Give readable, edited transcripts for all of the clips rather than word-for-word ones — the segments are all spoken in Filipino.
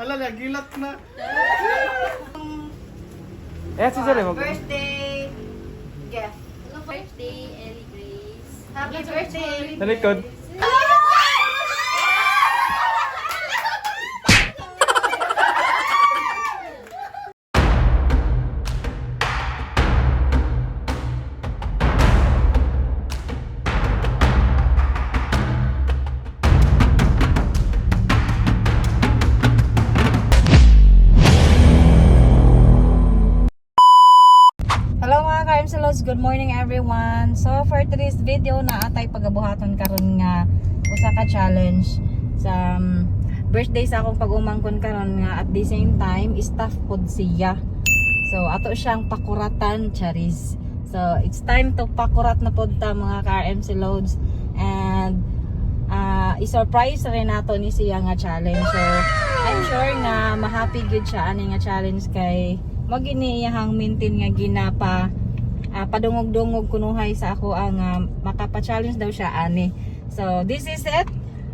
Ala, nagilat na. Eh, si Jale mo. Birthday gift. Hello, birthday, Ellie Grace. Happy birthday, Ellie. Sa likod. Hello mga ka-MCLOs, good morning everyone. So for today's video, naatay pagabuhaton karon nga usa ka challenge sa birthday sa akong pag-umangkon karon nga at the same time staff pod siya. So ato siyang pakuratan, charis. So it's time to pakurat na pod ta mga ka-MCLOs and i-surprise rin nato ni siya nga challenge. So I'm sure nga ma-happy gud siya ani nga challenge kay maginiyahang maintain nga ginapa padungog-dungog kunuhay sa ako ang makapa-challenge daw siya ani. So this is it.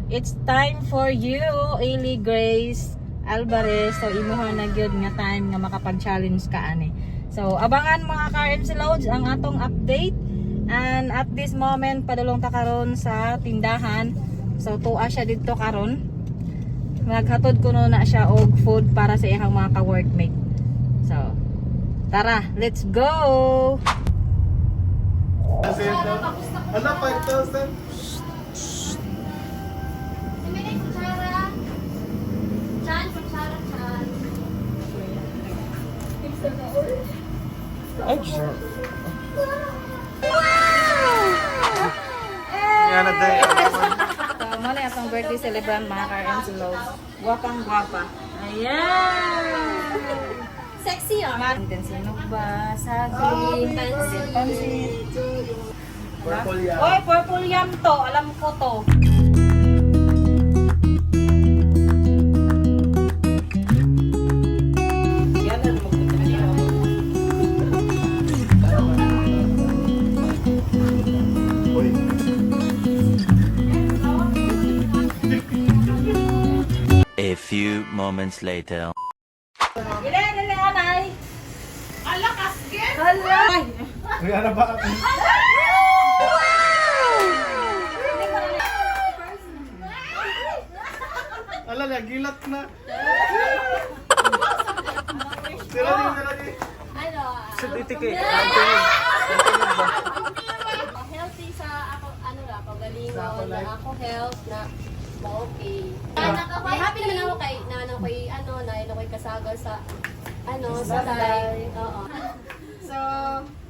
It's time for you, Ellie Grace Alvarez. So imuha na gyud nga time nga makapag-challenge ka ani. So abangan mga ka-MC Loads ang atong update. And at this moment padulong ta karon sa tindahan. So tuwa siya dito karon. Naghatod kuno na siya og food para sa iyang mga ka-workmate. So, tara, let's go! Ala, 5,000. Sumilay sa Chara. Chan, sa Chara, Chan. Ay, sure. Yan na day. So, muna yung atong birthday celebrant mga ka-MC Loads. Gwapang gwapa. Ayan! Sexy ah. Mantin sinog ba? Saging, pansit. Purple yan. Oy, purple yam to. Alam ko to. A few moments later. Dili, anay. Ala, kasket! Hala! Uy, ano ba? Ala, nagilat na. Sila din. Ano? Sa titik eh. Healthy sa ako, ano na, pagalingon, Sa na ako ako health, na okay. Happy naman ako kay, na ano ko'y, ano, na ano ko'y kasagal sa, ano, sa life. Oo. So,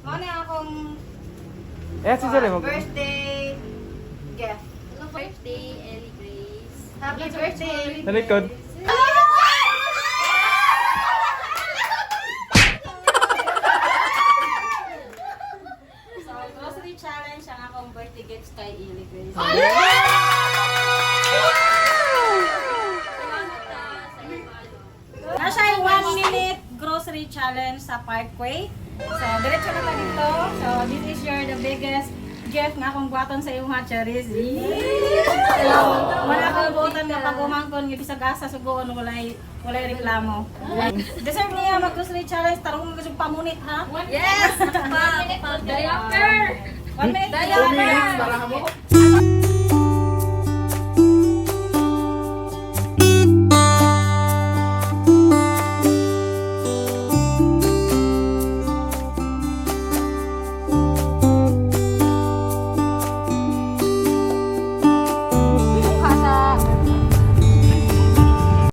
muna akong Eh, si Jale mo. birthday gift. Hello, birthday, Ellie Grace. Happy birthday, Ellie. Sa likod. So, grocery challenge ang akong birthday gifts kay Ellie Grace. Nasa 1 minute grocery challenge sa Parkway. So, diretso na tayo dito. So, this is the biggest gift nga akong buhaton sa iyong charis. So, wala akong buotan nga pag-umangkon nga bisag asa sugoon walay reklamo. Deserve niya mag-grocery challenge. Tarong mo gusto pamunit ha? Yes! Diaper! 1 minute Para mo.